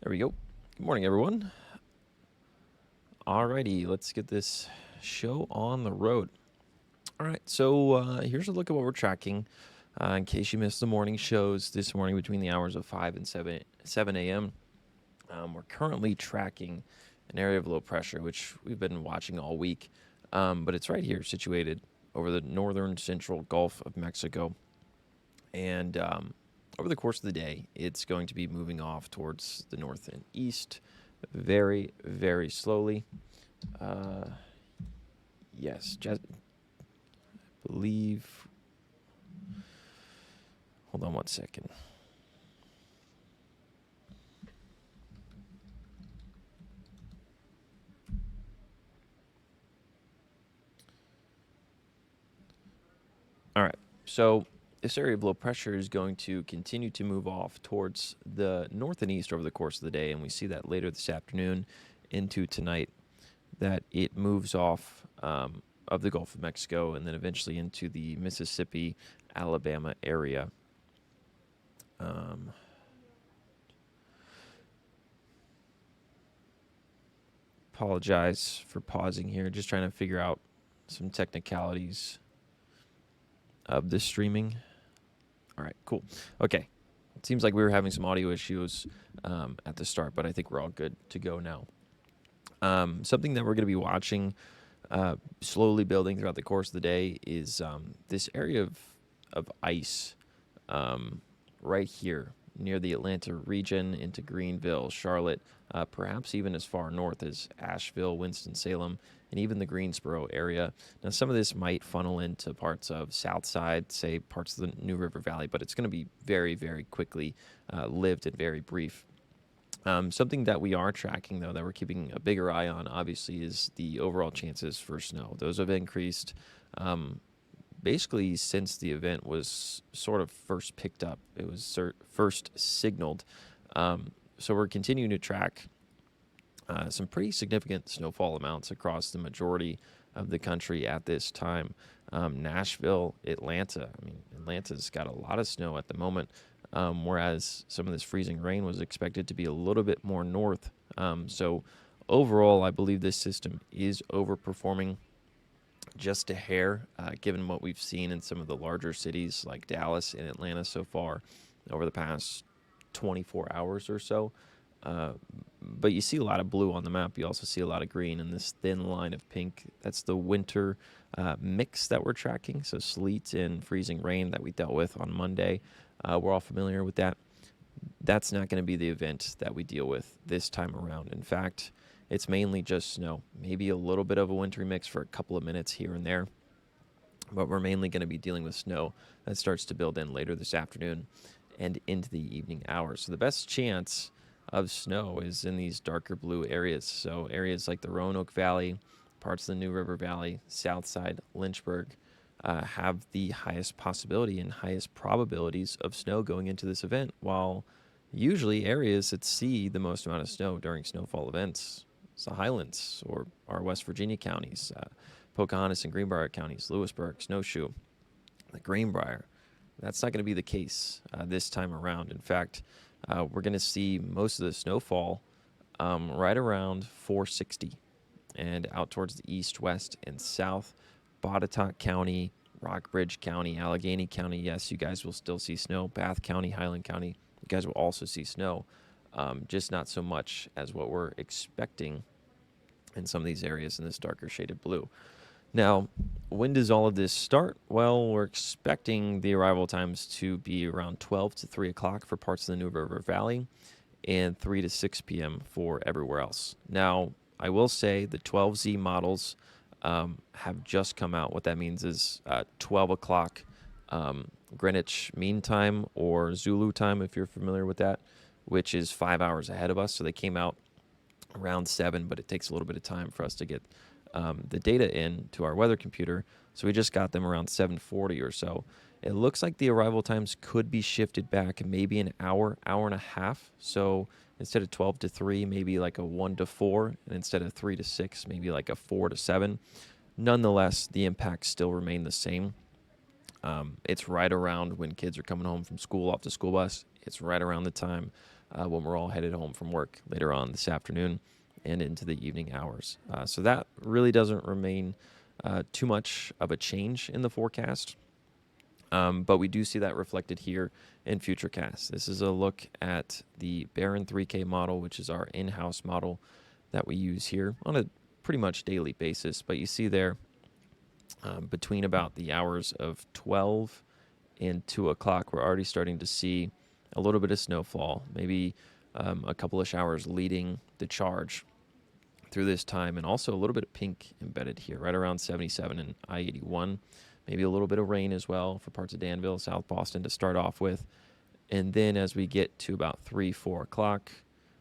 There we go. Good morning, everyone. Alrighty, let's get this show on the road. All right, so here's a look at what we're tracking. In case you missed the morning shows this morning between the hours of 5 and 7 a.m., we're currently tracking an area of low pressure, which we've been watching all week, but it's right here, situated over the northern central Gulf of Mexico. And over the course of the day, it's going to be moving off towards the north and east very, very slowly. Uh, yes, just believe. Hold on one second. All right, so this area of low pressure is going to continue to move off towards the north and east over the course of the day, and we see that later this afternoon into tonight, that it moves off of the Gulf of Mexico and then eventually into the Mississippi, Alabama area. Apologize for pausing here, just trying to figure out some technicalities of the streaming. All right, cool. Okay. It seems like we were having some audio issues at the start, but I think we're all good to go now. Something that we're going to be watching slowly building throughout the course of the day is this area of ice right here near the Atlanta region into Greenville, Charlotte, perhaps even as far north as Asheville, Winston-Salem, and even the Greensboro area. Now, some of this might funnel into parts of Southside, say parts of the New River Valley, but it's going to be very, very quickly lived and very brief. Something that we are tracking, though, that we're keeping a bigger eye on, obviously, is the overall chances for snow. Those have increased basically since the event was sort of first picked up. It was first signaled. So we're continuing to track some pretty significant snowfall amounts across the majority of the country at this time. Nashville, Atlanta. I mean, Atlanta's got a lot of snow at the moment, whereas some of this freezing rain was expected to be a little bit more north. So overall, I believe this system is overperforming just a hair, given what we've seen in some of the larger cities like Dallas and Atlanta so far over the past 24 hours or so. But you see a lot of blue on the map. You also see a lot of green and this thin line of pink. That's the winter mix that we're tracking. So sleet and freezing rain that we dealt with on Monday. We're all familiar with that. That's not going to be the event that we deal with this time around. In fact, it's mainly just snow, maybe a little bit of a wintry mix for a couple of minutes here and there, but we're mainly going to be dealing with snow that starts to build in later this afternoon and into the evening hours. So the best chance of snow is in these darker blue areas. So areas like the Roanoke Valley, parts of the New River Valley, Southside, Lynchburg, have the highest possibility and highest probabilities of snow going into this event, while usually areas that see the most amount of snow during snowfall events, it's the Highlands or our West Virginia counties, Pocahontas and Greenbrier counties, Lewisburg, Snowshoe, the Greenbrier. That's not going to be the case this time around. In fact, we're going to see most of the snowfall right around 460 and out towards the east, west, and south. Botetourt County, Rockbridge County, Allegheny County, yes, you guys will still see snow. Bath County, Highland County, you guys will also see snow. Just not so much as what we're expecting in some of these areas in this darker shaded blue. Now, when does all of this start? Well, we're expecting the arrival times to be around 12 to 3 o'clock for parts of the New River Valley and 3 to 6 p.m. for everywhere else. Now, I will say the 12Z models have just come out. What that means is 12 o'clock Greenwich Mean Time, or Zulu time, if you're familiar with that, which is 5 hours ahead of us. So they came out around 7, but it takes a little bit of time for us to get the data in to our weather computer. So we just got them around 7:40 or so. It looks like the arrival times could be shifted back maybe an hour, hour and a half. So instead of 12 to 3, maybe like a 1 to 4, and instead of 3 to 6, maybe like a 4 to 7. Nonetheless, the impacts still remain the same. It's right around when kids are coming home from school off the school bus. It's right around the time when we're all headed home from work later on this afternoon and into the evening hours. So that really doesn't remain too much of a change in the forecast. But we do see that reflected here in futurecast. This is a look at the Barron 3K model, which is our in-house model that we use here on a pretty much daily basis. But you see there between about the hours of 12 and 2 o'clock, we're already starting to see a little bit of snowfall, maybe a couple of showers leading the charge through this time, and also a little bit of pink embedded here, right around 77 and I-81. Maybe a little bit of rain as well for parts of Danville, South Boston to start off with. And then as we get to about 3, 4 o'clock,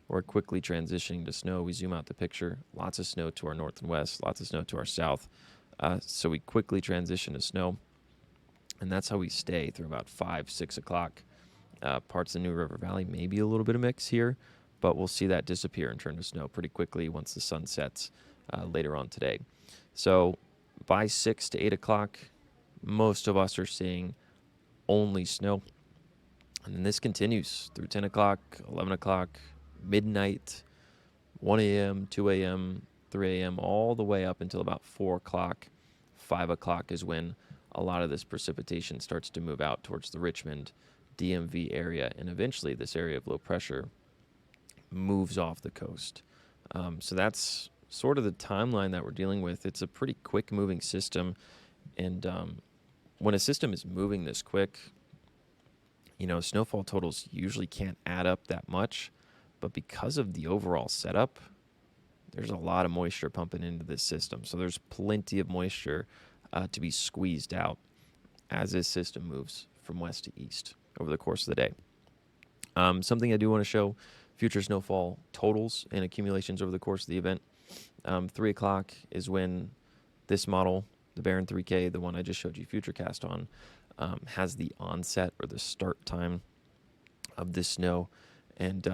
we're quickly transitioning to snow. We zoom out the picture. Lots of snow to our north and west, lots of snow to our south. So we quickly transition to snow. And that's how we stay through about 5, 6 o'clock. Parts of the New River Valley, maybe a little bit of mix here, but we'll see that disappear and turn to snow pretty quickly once the sun sets later on today. So by 6 to 8 o'clock, most of us are seeing only snow. And then this continues through 10 o'clock, 11 o'clock, midnight, 1 a.m., 2 a.m., 3 a.m., all the way up until about 4 o'clock. 5 o'clock is when a lot of this precipitation starts to move out towards the Richmond, DMV area, and eventually this area of low pressure moves off the coast. So that's sort of the timeline that we're dealing with. It's a pretty quick moving system, and when a system is moving this quick, snowfall totals usually can't add up that much, but because of the overall setup, there's a lot of moisture pumping into this system. So there's plenty of moisture to be squeezed out as this system moves from west to east over the course of the day. Something I do want to show, future snowfall totals and accumulations over the course of the event. 3 o'clock is when this model, the Barron 3K, the one I just showed you futurecast on, has the onset or the start time of this snow. And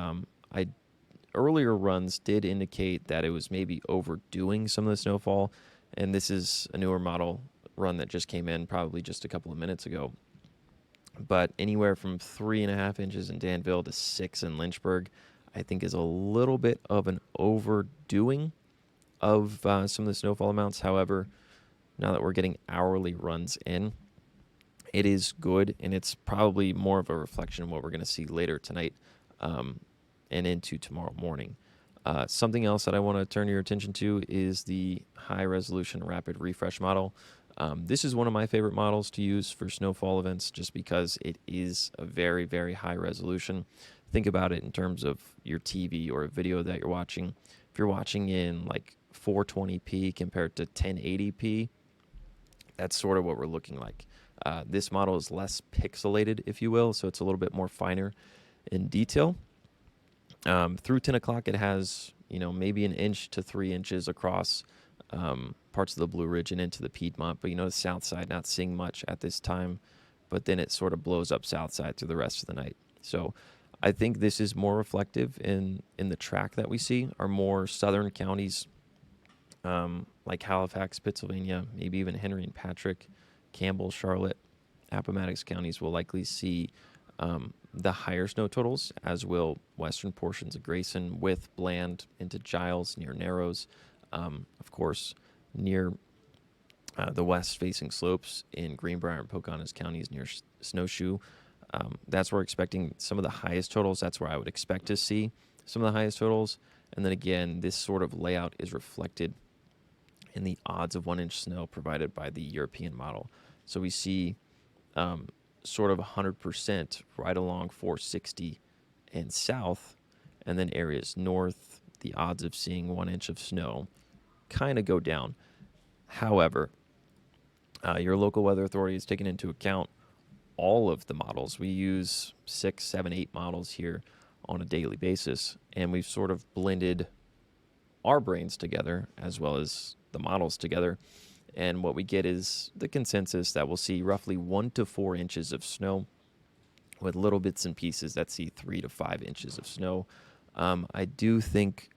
earlier runs did indicate that it was maybe overdoing some of the snowfall. And this is a newer model run that just came in probably just a couple of minutes ago. But anywhere from 3.5 inches in Danville to 6 in Lynchburg, I think is a little bit of an overdoing of some of the snowfall amounts. However, now that we're getting hourly runs in, it is good, and it's probably more of a reflection of what we're going to see later tonight and into tomorrow morning. Something else that I want to turn your attention to is the high-resolution rapid refresh model. This is one of my favorite models to use for snowfall events just because it is a very, very high resolution. Think about it in terms of your TV or a video that you're watching. If you're watching in like 420p compared to 1080p, that's sort of what we're looking like. This model is less pixelated, if you will, so it's a little bit more finer in detail. Through 10 o'clock, it has maybe 1 inch to 3 inches across parts of the Blue Ridge and into the Piedmont, but the south side not seeing much at this time, but then it sort of blows up south side through the rest of the night. So I think this is more reflective in the track that we see are more southern counties like Halifax, Pittsylvania, maybe even Henry and Patrick, Campbell, Charlotte, Appomattox counties will likely see the higher snow totals, as will western portions of Grayson, with Bland into Giles near Narrows. Of course, near the west-facing slopes in Greenbrier and Pocahontas counties near Snowshoe. That's where we're expecting some of the highest totals. That's where I would expect to see some of the highest totals. And then again, this sort of layout is reflected in the odds of 1 inch snow provided by the European model. So we see sort of 100% right along 460 and south, and then areas north, the odds of seeing 1 inch of snow kind of go down. However, your local weather authority is taking into account all of the models. We use 6, 7, 8 models here on a daily basis, and we've sort of blended our brains together as well as the models together. And what we get is the consensus that we'll see roughly 1 to 4 inches of snow, with little bits and pieces that see 3 to 5 inches of snow. I do think,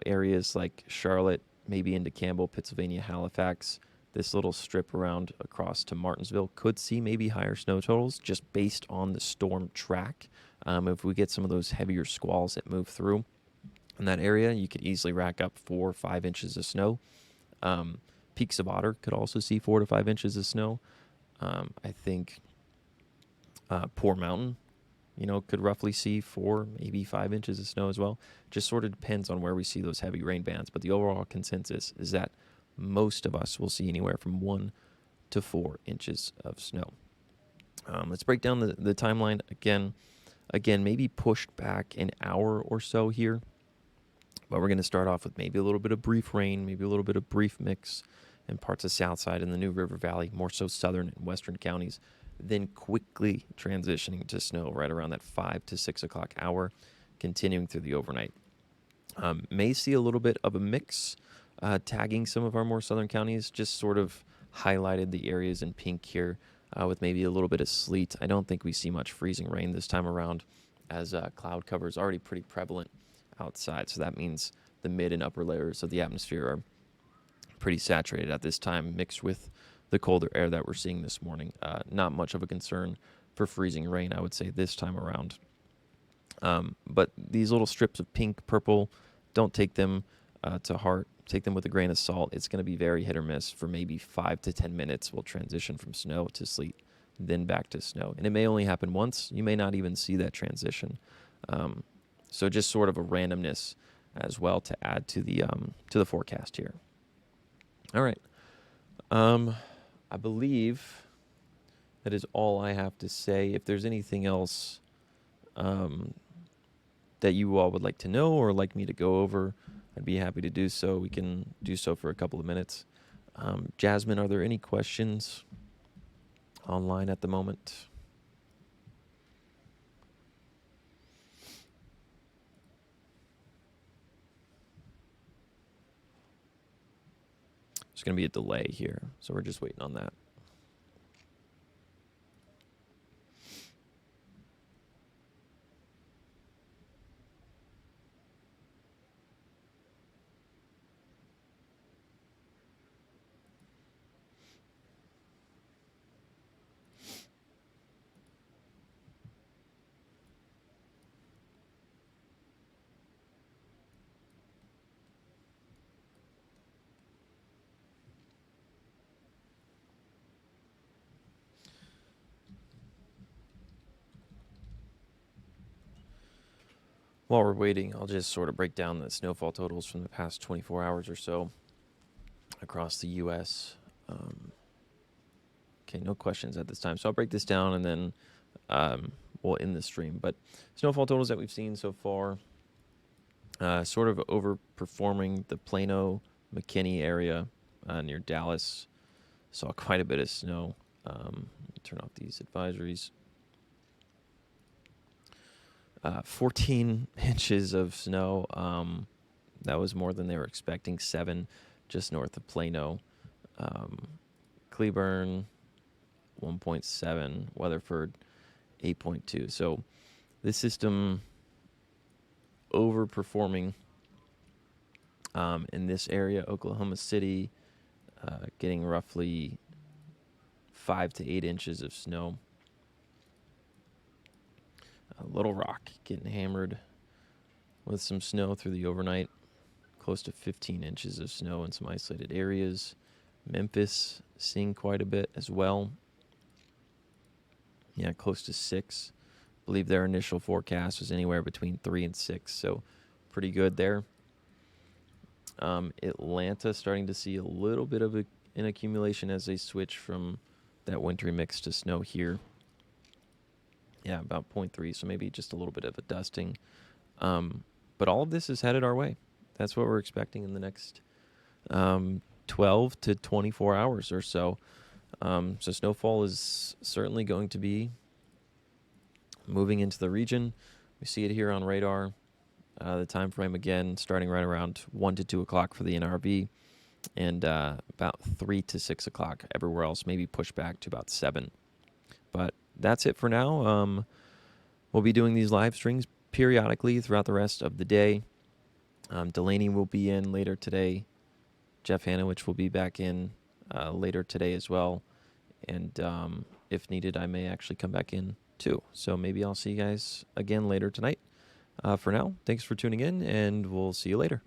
areas like Charlotte, maybe into Campbell, Pennsylvania, Halifax, this little strip around across to Martinsville could see maybe higher snow totals just based on the storm track If we get some of those heavier squalls that move through in that area, you could easily rack up 4 or 5 inches of snow. Peaks of Otter could also see 4 to 5 inches of snow. I think Poor Mountain, could roughly see 4, maybe 5 inches of snow as well. Just sort of depends on where we see those heavy rain bands. But the overall consensus is that most of us will see anywhere from 1 to 4 inches of snow. Let's break down the timeline again. Again, maybe pushed back an hour or so here. But we're going to start off with maybe a little bit of brief rain, maybe a little bit of brief mix in parts of Southside and the New River Valley, more so southern and western counties, then quickly transitioning to snow right around that 5 to 6 o'clock hour, continuing through the overnight. May see a little bit of a mix, tagging some of our more southern counties, just sort of highlighted the areas in pink here with maybe a little bit of sleet. I don't think we see much freezing rain this time around, as cloud cover is already pretty prevalent outside. So that means the mid and upper layers of the atmosphere are pretty saturated at this time, mixed with the colder air that we're seeing this morning. Not much of a concern for freezing rain, I would say, this time around. But these little strips of pink, purple, don't take them to heart. Take them with a grain of salt. It's going to be very hit or miss. For maybe 5 to 10 minutes, we'll transition from snow to sleet, then back to snow. And it may only happen once. You may not even see that transition. So just sort of a randomness as well to add to the forecast here. All right. I believe that is all I have to say. If there's anything else that you all would like to know or like me to go over, I'd be happy to do so. We can do so for a couple of minutes. Jasmine, are there any questions online at the moment? There's going to be a delay here, so we're just waiting on that. While we're waiting, I'll just sort of break down the snowfall totals from the past 24 hours or so across the U.S. Okay, no questions at this time. So I'll break this down and then we'll end the stream. But snowfall totals that we've seen so far, sort of overperforming the Plano, McKinney area near Dallas. Saw quite a bit of snow. Let me turn off these advisories. 14 inches of snow. That was more than they were expecting. 7 just north of Plano. Cleburne, 1.7. Weatherford, 8.2. So this system overperforming in this area. Oklahoma City getting roughly 5 to 8 inches of snow. Little Rock getting hammered with some snow through the overnight. Close to 15 inches of snow in some isolated areas. Memphis seeing quite a bit as well. Yeah, close to 6. I believe their initial forecast was anywhere between 3 and 6, so pretty good there. Atlanta starting to see a little bit of an accumulation as they switch from that wintry mix to snow here. Yeah, about 0.3, so maybe just a little bit of a dusting. But all of this is headed our way. That's what we're expecting in the next 12 to 24 hours or so. So snowfall is certainly going to be moving into the region. We see it here on radar. The time frame, again, starting right around 1 to 2 o'clock for the NRV, and about 3 to 6 o'clock everywhere else, maybe push back to about 7. But that's it for now. We'll be doing these live streams periodically throughout the rest of the day. Delaney will be in later today. Jeff Hanowich will be back in later today as well. And if needed, I may actually come back in too. So maybe I'll see you guys again later tonight. For now, thanks for tuning in, and we'll see you later.